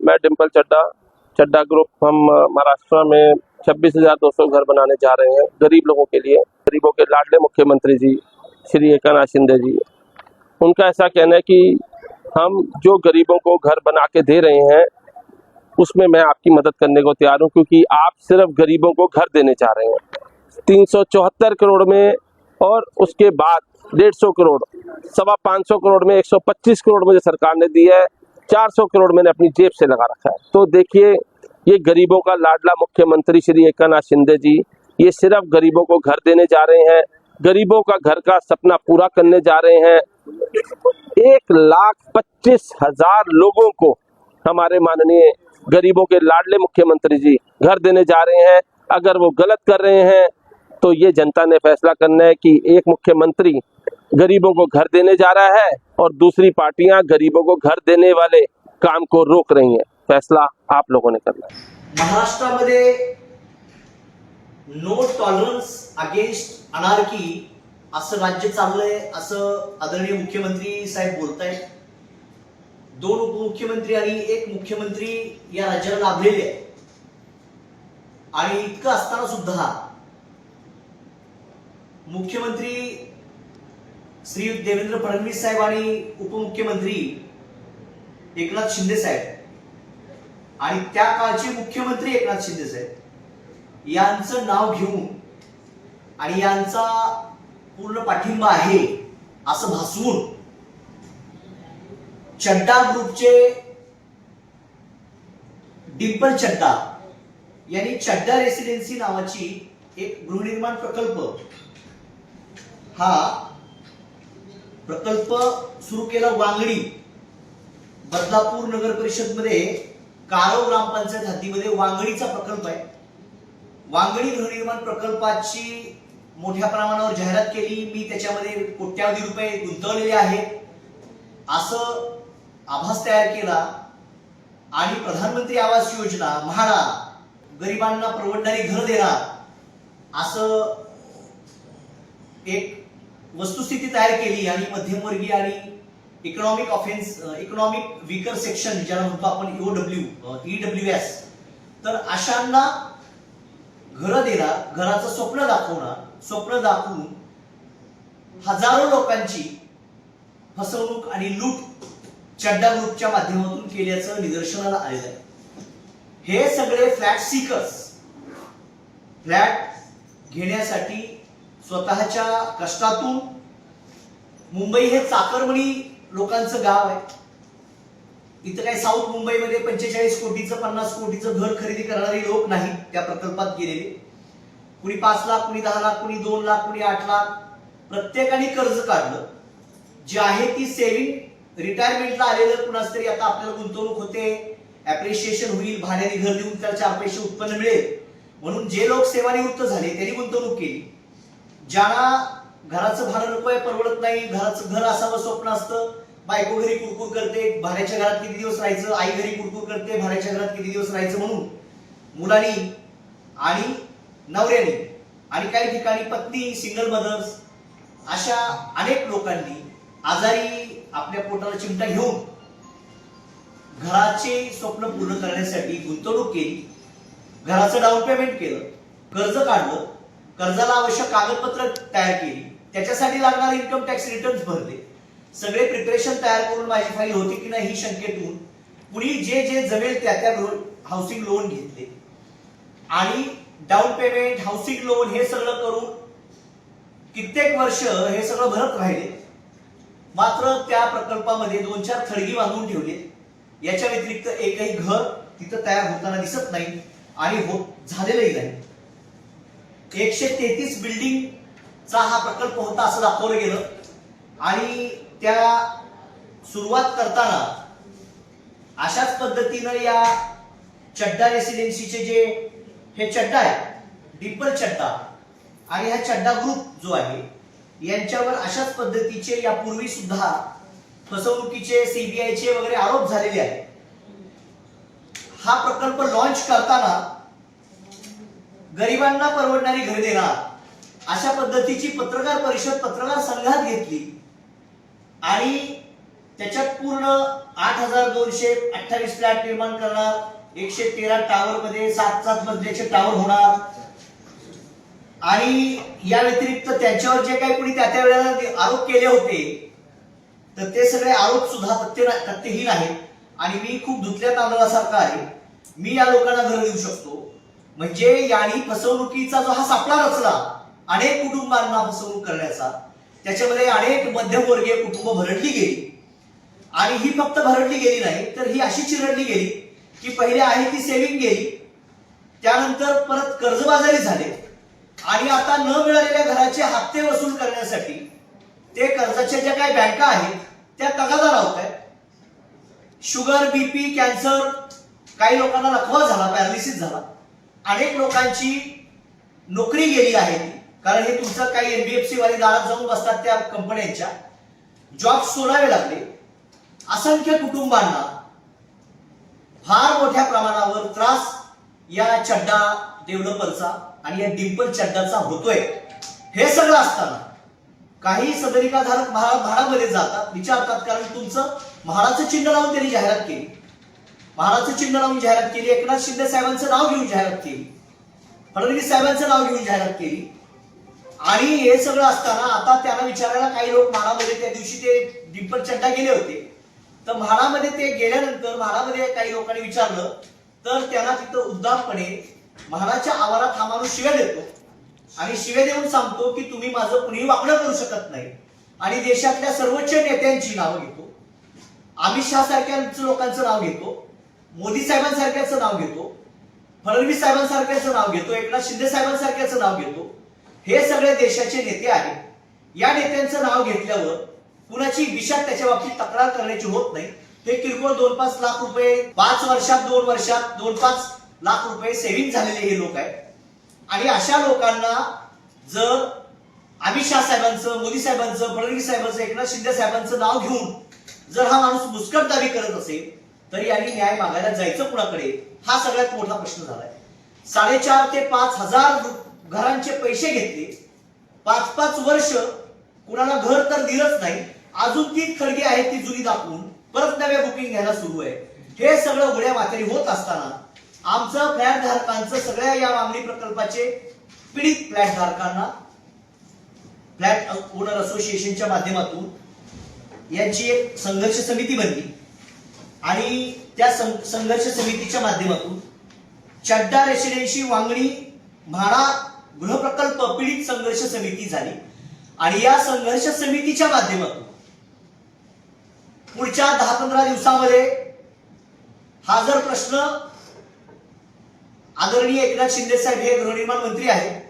मैं डिम्पल चड्डा, चड्डा ग्रुप। हम महाराष्ट्र में 26,200 घर बनाने जा रहे हैं गरीब लोगों के लिए। गरीबों के लाडले मुख्यमंत्री जी श्री एकनाथ शिंदे जी, उनका ऐसा कहना है कि हम जो गरीबों को घर बना के दे रहे हैं उसमें मैं आपकी मदद करने को तैयार हूं, क्योंकि आप सिर्फ गरीबों को घर देने जा रहे हैं 374 करोड़ में, और उसके बाद 150 करोड़, 525 करोड़ में 125 करोड़ मुझे सरकार ने दी है, 400 करोड़ मैंने अपनी जेब से लगा रखा है। तो देखिए, ये गरीबों का लाडला मुख्यमंत्री श्री एकनाथ शिंदे जी ये सिर्फ गरीबों को घर देने जा रहे हैं, गरीबों का घर का सपना पूरा करने जा रहे हैं। 1,25,000 लोगों को हमारे माननीय गरीबों के लाडले मुख्यमंत्री जी घर देने जा रहे हैं। अगर वो गलत कर रहे हैं तो ये जनता ने फैसला करना है कि एक मुख्यमंत्री गरीबों को घर देने जा रहा है और दूसरी पार्टियां गरीबों को घर देने वाले काम को रोक रही हैं। फैसला आप लोगों ने करना है। महाराष्ट्रामध्ये नो टॉलरन्स अगेन्स्ट अनार्की असं राज्य चाललंय असं आदरणीय मुख्यमंत्री साहेब बोलतायत। 2 उपमुख्यमंत्री आणि 1 मुख्यमंत्री या राज्याला लाभलेले आहे आणि इतकं असताना सुद्धा मुख्यमंत्री श्री देवेंद्र फडणवीस साहेब आणि उपमुख्यमंत्री एकनाथ शिंदे साहेब आणि त्या काळचे मुख्यमंत्री एकनाथ शिंदे साहेब यांचं नाव घेऊन आणि यांचा पूर्ण पाठिंबा आहे असं भासवून चड्डा ग्रुपचे डिम्पल चड्डा यांनी चड्डा रेसिडेन्सी नावाची एक गृहनिर्माण प्रकल्प हा प्रकल्प सुरू केला वांगडी बदलापूर नगर परिषद मध्ये काळव ग्रामपंचायत हद्दीमध्ये वांगडीचा प्रकल्प आहे। वांगडी गृहनिर्माण प्रकल्पाची मोठ्या प्रमाणावर जाहिरात केली, मी त्याच्यामध्ये कोट्यावधी रुपये गुंतवलेले आहेत असं आभास तयार केला आणि प्रधानमंत्री आवास योजना, म्हाडा, गरिबांना परवडणारी घर देणार असं एक वस्तुस्थिती तयार केली आणि मध्यमवर्गीय आणि इकॉनॉमिक वीकर सेक्शन ज्याला म्हणतो आपण EWS, तर अशांना घर देणार, घराचं स्वप्न दाखवणार, स्वप्न दाखवून हजारो लोकांची फसवणूक आणि लूट चड्डा ग्रुपच्या माध्यमातून केल्याचं निदर्शनाला आलेलं आहे। हे सगळे फ्लॅट सीकर्स फ्लॅट घेण्यासाठी स्वतःच्या कष्टातून, मुंबई हे चाकरमणी लोकांचं गाव आहे, इथं काही साऊथ मुंबईमध्ये 45 कोटीचं 50 कोटीचं घर खरेदी करणारे लोक नाहीत त्या प्रकल्पात गेलेले। कुणी 5 लाख, कुणी 10 लाख, कुणी 2 लाख, कुणी 8 लाख, प्रत्येकाने कर्ज काढलं। जे आहे ती सेव्हिंग रिटायरमेंटला आलेलं कुणाच तरी आता आपल्याला गुंतवणूक होते, ऍप्रिशिएशन होईल, भाड्याने घर देऊन त्याला 4 पैसे उत्पन्न मिळेल म्हणून जे लोक सेवानिवृत्त झाले त्यांनी गुंतवणूक केली। ज्यांना घराचं भाडं नकोय, परवडत नाही, घराचं घर असावं स्वप्न असतं, बायको घरी कुरकुर करते, भाड्याच्या घरात किती दिवस राहायचं, आई घरी कुरकुर करते, भाड्याच्या घरात किती दिवस राहायचं म्हणून मुलांनी आणि नवऱ्यानी आणि काही ठिकाणी पत्नी, सिंगल मदर्स अशा अनेक लोकांनी आजारी आपल्या पोटाला चिमटा घेऊन घराचे स्वप्न पूर्ण करण्यासाठी गुंतवणूक केली, घराचं डाऊन पेमेंट केलं, कर्ज काढलं, कर्जाला आवश्यक कागदपत्र तयार केली, त्याच्यासाठी लागणारे इन्कम टॅक्स रिटर्न्स भरले, सगळे प्रिपरेशन तयार करून माझी फाईल होती की नाही ही शंकेतून कुणी जे जमेल त्या हाऊसिंग लोन घेतले आणि डाऊन पेमेंट, हाऊसिंग लोन हे सगळं करून कित्येक वर्ष हे सगळं भरत राहिले। मात्र त्या प्रकल्पामध्ये 2-4 थडगी बांधून ठेवले, याच्या व्यतिरिक्त एकही घर तिथं तयार होताना दिसत नाही आणि झालेलंही नाही। 133 बिल्डिंगचा हा प्रकल्प होता असं दाखवलं गेलं आणि त्या सुरुवात करताना अशाच पद्धतीनं या चड्डा रेसिडेन्सीचे जे हे चड्डा आहे डिम्पल चड्डा आणि हा चड्डा ग्रुप जो आहे यांच्यावर अशाच पद्धतीचे यापूर्वी सुद्धा फसवणुकीचे, सीबीआयचे वगैरे आरोप झालेले आहेत। हा प्रकल्प लॉन्च करताना गरिबांना परवडणारी घर देणार अशा पद्धतीची पत्रकार परिषद पत्रकार संघात घेतली आणि त्याच्यात पूर्ण 8,228 फ्लॅट निर्माण करणार, 113 टावर मध्ये 7 मजल्याचे टावर होणार आणि या व्यतिरिक्त त्यांच्यावर जे काही कोणी त्या वेळेला आरोप केले होते तर ते सगळे आरोप सुद्धा तथ्यहीन आहेत आणि मी खूप धुतल्या तांदळासारखा आहे. मी या लोकांना घर देऊ शकतो. म्हणजे यांनी फसवणुकीचा जो हा सापळा रचला अनेक कुटुंबांना फसवणूक करण्याचा, त्याच्यामध्ये अनेक मध्यमवर्गीय कुटुंब भरडली गेली आणि ही फक्त भरडली गेली नाही तर ही अशी चिरडली गेली की पहिले आहे ती सेव्हिंग गेली, त्यानंतर परत कर्जबाजारी झाले आणि आता न मिळालेल्या घराचे हप्ते वसूल करण्यासाठी ते कर्जाच्या ज्या काही बँका आहेत त्या तगादा लावत आहेत. शुगर, बीपी, कॅन्सर, काही लोकांना लकवा झाला, पॅरालिसिस झाला, अनेक लोकांची नोकरी गेली आहे कारण हे तुमचं काही एनबीएफसी वाले दारात जाऊन बसतात त्या कंपन्यांच्या, जॉब सोडावे लागले. असंख्य कुटुंबांना फार मोठ्या प्रमाणावर त्रास या चड्डा डेव्हलपरचा आणि या डिंपल चड्डाचा होतोय. हे सगळं असताना काही सदनिकाधारक म्हाडामध्ये जातात, विचारतात, कारण तुमचं म्हाडाचं चिन्ह लावून त्यांनी जाहिरात केली, म्हाडाचं चिन्ह लावून जाहिरात केली, एकनाथ शिंदे साहेबांचं नाव घेऊन जाहिरात केली, फडणवीस साहेबांचं नाव घेऊन जाहिरात केली आणि हे सगळं असताना आता त्यांना विचारायला काही लोक म्हाडामध्ये त्या दिवशी ते डिंपल चड्डा गेले होते तर म्हाडामध्ये ते गेल्यानंतर म्हाडामध्ये काही लोकांनी विचारलं तर त्यांना तिथं उद्दामपणे म्हाडाच्या आवारात हा माणूस शिव्या देतो आणि शिव्या देऊन सांगतो की तुम्ही माझं कुणीही वाकडं करू शकत नाही आणि देशातल्या सर्वोच्च नेत्यांची नावं घेतो, अमित शहा सारख्या लोकांचं नाव घेतो, मोदी साहेबांसारख्याचं नाव घेतो, फडणवीस साहेबांसारख्याचं नाव घेतो, एकनाथ शिंदे साहेबांसारख्याचं नाव घेतो. हे सगळे देशाचे नेते आहेत. या नेत्यांचं नाव घेतल्यावर कुणाची विषात त्याच्या बाबतीत तक्रार करण्याची होत नाही. हे किरकोळ 2-5 लाख रुपये 5 वर्षात 2 वर्षात 2-5 लाख रुपये सेव्हिंग झालेले हे लोक आहेत आणि अशा लोकांना जर अमित शहा साहेबांचं, मोदी साहेबांचं, फडणवीस साहेबांचं, एकनाथ शिंदे साहेबांचं नाव घेऊन जर हा माणूस मुस्कटदारी करत असेल तर यांनी न्याय मागायला जायचं कुणाकडे, हा सगळ्यात मोठा प्रश्न झालाय. 4,500 ते 5,000 घरांचे पैसे घेतले, 5-5 वर्ष कुणाला घर तर दिलंच नाही, अजून ती खडगी आहेत ती जुनी दाखवून परत नव्या बुकिंग घ्यायला सुरू आहे. हे सगळं उघड्या माथेरी होत असताना आमचं फ्लॅट धारकांचं सगळ्या या मामली प्रकल्पाचे पीडित फ्लॅट धारकांना फ्लॅट ओनर असोसिएशनच्या माध्यमातून यांची एक संघर्ष समिती बनली आणि त्या संघर्ष समितीच्या माध्यमातून चड्डा रेसिडेन्सी वांगणी म्हाडा गृहप्रकल्प पीडित संघर्ष समिती झाली आणि या संघर्ष समितीच्या माध्यमातून पुढच्या 10-15 दिवसामध्ये हा जर प्रश्न आदरणीय एकनाथ शिंदे साहेब हे गृहनिर्माण मंत्री आहेत,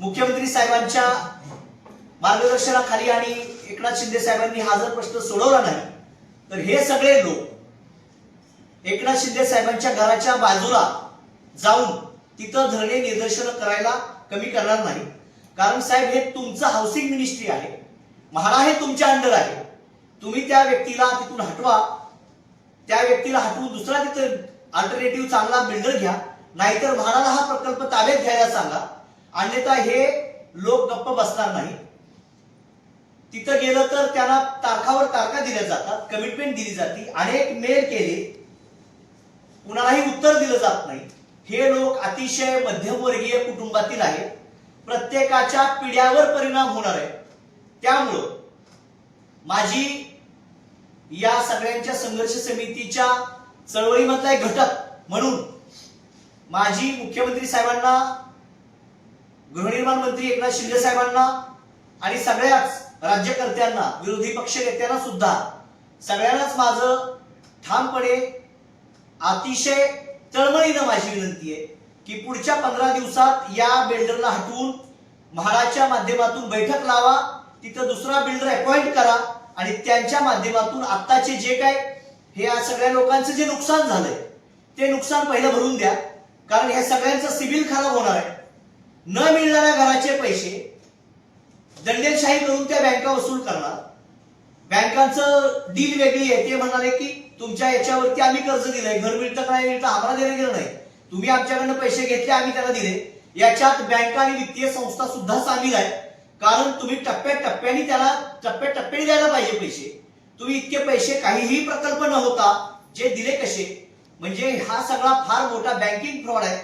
मुख्यमंत्री साहेबांच्या मार्गदर्शनाखाली आणि एकनाथ शिंदे साहेबांनी हा जर प्रश्न सोडवला नाही तर हे सगळे लोक एकनाथ शिंदे साहेबांच्या घराच्या बाजूला जाऊन तिथं धरणे निदर्शन करायला कमी करणार नाही. कारण साहेब हे तुमचं हाऊसिंग मिनिस्ट्री आहे, म्हाडा हे तुमच्या अंडर आहे. तुम्ही त्या व्यक्तीला तिथून हटवा, त्या व्यक्तीला हटवून दुसरा तिथं अल्टरनेटिव्ह चांगला बिल्डर घ्या, नाहीतर म्हाडाला हा प्रकल्प ताब्यात घ्यायला सांगा, अन्यथा हे लोक गप्प बसणार नाही. तिथं गेलं तर त्यांना तारखावर तारखा दिल्या जातात, कमिटमेंट दिली जाते, अनेक मेल केले, कुणालाही उत्तर दिलं जात नाही. हे लोक अतिशय मध्यमवर्गीय कुटुंबातील आहेत, प्रत्येकाच्या पिढ्यावर परिणाम होणार आहे. त्यामुळं माझी या सगळ्यांच्या संघर्ष समितीच्या चळवळीमधला एक घटक म्हणून माझी मुख्यमंत्री साहेबांना, गृहनिर्माण मंत्री एकनाथ शिंदे साहेबांना आणि सगळ्याच राज्यकर्त्यांना, विरोधी पक्ष नेत्यांना सुद्धा सगळ्यांनाच माझं ठामपणे अतिशय तळमळीनं माझी विनंती आहे की पुढच्या 15 दिवसात या बिल्डरला हटवून म्हाडाच्या माध्यमातून बैठक लावा, तिथं दुसरा बिल्डर अपॉइंट करा आणि त्यांच्या माध्यमातून आत्ताचे जे काय हे या सगळ्या लोकांचं जे नुकसान झालंय ते नुकसान पहिलं भरून द्या. कारण ह्या सगळ्यांचं सिबिल खराब होणार आहे. न मिळणाऱ्या घराचे पैसे दंडेलशाही करून त्या बँका वसूल करणार. बँकांचं डील वेगळी आहे, ते म्हणाले की तुमच्या याच्यावरती आम्ही कर्ज दिलंय, घर मिळतं का नाही मिळतं आम्हाला देणं गेलं नाही, तुम्ही आमच्याकडनं पैसे घेतले, आम्ही त्यांना दिले. याच्यात बँका आणि वित्तीय संस्था सुद्धा सामील आहे, कारण तुम्ही टप्प्याटप्प्याने त्याला टप्प्याटप्प्याने द्यायला पाहिजे पैसे. तुम्ही इतके पैसे काहीही प्रकल्प न होता जे दिले कसे? म्हणजे हा सगळा फार मोठा बँकिंग फ्रॉड आहे.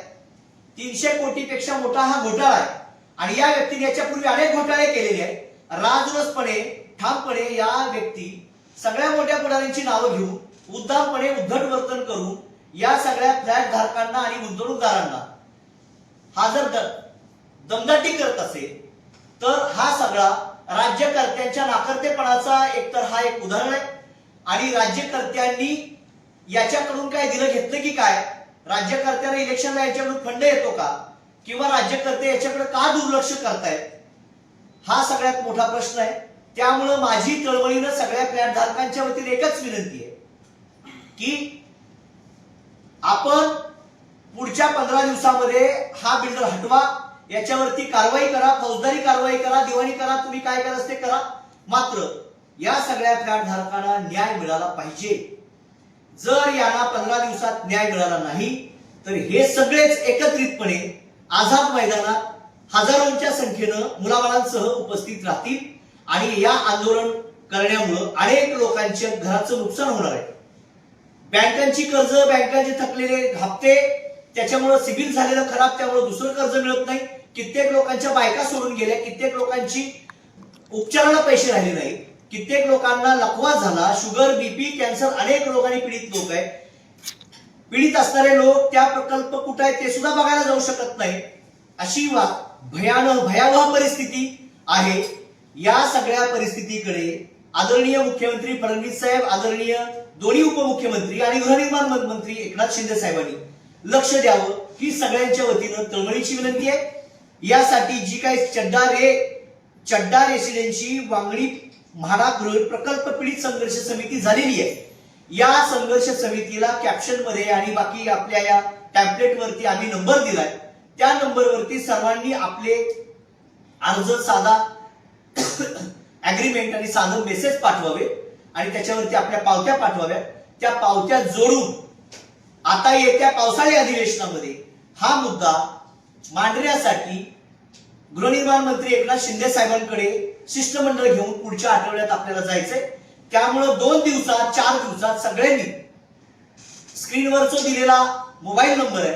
300 कोटीपेक्षा मोठा हा घोटाळा आहे आणि या व्यक्तीने याच्यापूर्वी अनेक घोटाळे केलेले आहेत. राजरोसपणे ठामपणे या व्यक्ती सगळ्या मोठ्या पुढाऱ्यांची नावं घेऊन उद्दामपणे उद्धट वर्तन करून या सगळ्या फ्लॅट धारकांना आणि गुंतवणूकदारांना हा जर दमदाटी करत असेल तर हा सगळा राज्यकर्त्यांच्या नाकर्तेपणाचा एकतर हा एक उदाहरण आहे. आणि राज्यकर्त्यांनी याच्याकडून काय दिलं घेतलं की काय? राज्यकर्त्यांना इलेक्शनला याच्याकडून फंड येतो का? किंवा राज्यकर्ते याच्याकडे का दुर्लक्ष करतायत? हा सगळ्यात मोठा प्रश्न आहे. त्यामुळं माझी तळमळीनं सगळ्या फ्लॅट धारकांच्या वतीने एकच विनंती आहे की आपण पुढच्या 15 दिवसामध्ये हा बिल्डर हटवा, याच्यावरती कारवाई करा, फौजदारी कारवाई करा, दिवाणी करा, तुम्ही काय कराल ते करा. मात्र या सगळ्या फ्लॅट धारकांना न्याय मिळाला पाहिजे. जर यांना 15 दिवसात न्याय मिळाला नाही तर हे सगळेच एकत्रितपणे आझाद मैदानात हजारोंच्या संख्येनं मुलाबाळांसह उपस्थित राहतील आणि या आंदोलन करण्यामुळे अनेक लोकांच्या घराचं नुकसान होणार आहे. बँकांची कर्ज, बँकांचे थकलेले हप्ते, त्याच्यामुळे सिबिल झालेलं खराब, त्यामुळे दुसरं कर्ज मिळत नाही. कित्येक लोकांच्या बायका सोडून गेल्या, कित्येक लोकांची उपचाराला पैसे राहिले नाही, कित्येक लोकांना लकवा झाला, शुगर, बीपी, कॅन्सर, अनेक रोगांनी पीडित लोक आहेत. पीडित असणारे लोक त्या प्रकल्प कुठे आहेत ते सुद्धा बघायला जाऊ शकत नाही. अशी भयावह परिस्थिती आहे. या सगळ्या परिस्थितीकडे आदरणीय मुख्यमंत्री फडणवीस साहेब, आदरणीय दोन्ही उपमुख्यमंत्री आणि गृहनिर्माण मंत्री एकनाथ शिंदे साहेबांनी लक्ष द्यावं ही सगळ्यांच्या वतीनं तळमळीची विनंती आहे. यासाठी जी काही चड्डा रेसिडेन्सी वांगडी म्हाडा गृह प्रकल्प पीडित संघर्ष समिती झालेली आहे, या संघर्ष समितीला कॅप्शन मध्ये आणि बाकी आपल्या या टॅम्पलेट वरती आम्ही नंबर दिलाय. त्या नंबरवरती सर्वांनी आपले अर्ज, साधा अग्रीमेंट आणि साधं मेसेज पाठवावे आणि त्याच्यावरती आपल्या पावत्या पाठवाव्या. त्या पावत्या जोडून आता येत्या पावसाळी अधिवेशनामध्ये हा मुद्दा मांडण्यासाठी गृहनिर्माण मंत्री एकनाथ शिंदे साहेबांकडे शिष्टमंडळ घेऊन पुढच्या आठवड्यात आपल्याला जायचंय. त्यामुळे 2 दिवसात 4 दिवसात सगळ्यांनी स्क्रीनवर जो दिलेला मोबाईल नंबर आहे,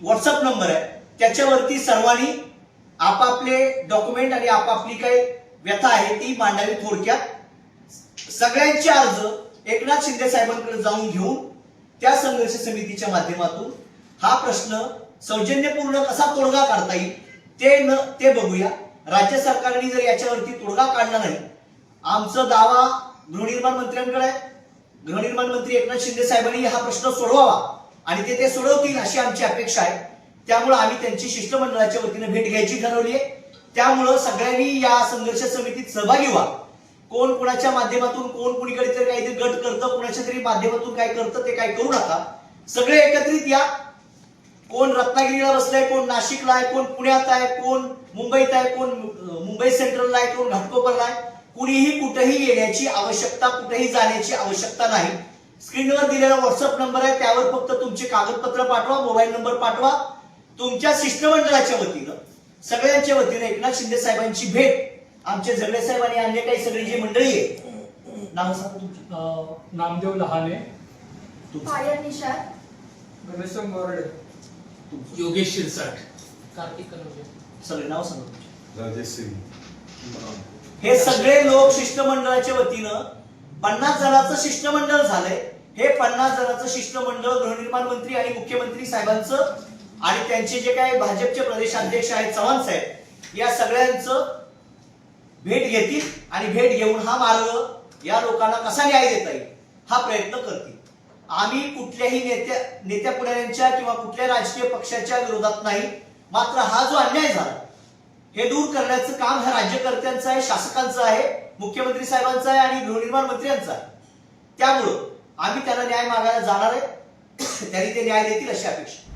व्हॉट्सअप नंबर आहे, त्याच्यावरती सर्वांनी आपापले डॉक्युमेंट आणि आपापली काही व्यथा आहे ती मांडावी. थोडक्यात सगळ्यांचे अर्ज एकनाथ शिंदे साहेबांकडे जाऊन घेऊन त्या संघर्ष समितीच्या माध्यमातून हा प्रश्न सौजन्यपूर्ण कसा तोडगा काढता येईल ते बघूया. राज्य सरकारने जर याच्यावरती तोडगा काढला नाही, आमचा दावा गृहनिर्माण मंत्र्यांकडे आहे. गृहनिर्माण मंत्री एकनाथ शिंदे साहेबांनी हा प्रश्न सोडवावा आणि ते सोडवतील अशी आमची अपेक्षा आहे. त्यामुळे आम्ही त्यांची शिष्टमंडळाच्या वतीने भेट घ्यायची ठरवली आहे. त्यामुळे सगळ्यांनी या संघर्ष समितीत सहभागी व्हा. कोण कुणाच्या माध्यमातून, कोण कुणीकडे तरी काहीतरी गट करतं, कुणाच्या तरी माध्यमातून काय करतं ते काय करू नका. सगळे एकत्रित या. कोण रत्नागिरीला बसलाय, कोण नाशिकला आहे, कोण पुण्यात आहे, कोण मुंबईत आहे, कोण मुंबई सेंट्रलला आहे, कोण घाटकोपरला आहे. कुणीही कुठेही येण्याची आवश्यकता, कुठेही जाण्याची आवश्यकता नाही. स्क्रीनवर दिलेला व्हॉट्सअप नंबर आहे, त्यावर फक्त तुमचे कागदपत्र पाठवा, मोबाईल नंबर पाठवा. तुमच्या शिष्टमंडळाच्या वतीनं, सगळ्यांच्या वतीनं एकनाथ शिंदे साहेबांची भेट आमचे झगडे साहेब आणि अन्य काही सगळी जी मंडळी आहे. नाव सांगा तुमचं. नामदेव लहाने, पायल निशार, गणेश मोरडे, योगेश शिरसाट, कार्तिक कनोजे. सगळे नाव सांगा तुमचे. राजेश सिंग. हे सगळे लोक शिष्टमंडळाच्या वतीनं 50 जणांचं शिष्टमंडळ झालंय. हे 50 जणांचं शिष्टमंडळ गृहनिर्माण मंत्री आणि मुख्यमंत्री साहेबांचं आणि त्यांचे जे काही भाजपचे प्रदेश अध्यक्ष आहेत चव्हाण साहेब, या सगळ्यांचं भेट घेतील आणि भेट घेऊन हा मार्ग या लोकांना कसा न्याय देता येईल हा प्रयत्न करतील. आम्ही कुठल्याही नेत्या पुढाऱ्यांच्या किंवा कुठल्या राजकीय पक्षाच्या विरोधात नाही. मात्र हा जो अन्याय झाला हे दूर करण्याचं काम हे राज्यकर्त्यांचं आहे, शासकांचं आहे, मुख्यमंत्री साहेबांचं आहे आणि गृहनिर्माण मंत्र्यांचं आहे. त्यामुळं आम्ही त्यांना न्याय मागायला जाणार आहे. त्यांनी ते न्याय देतील अशी अपेक्षा.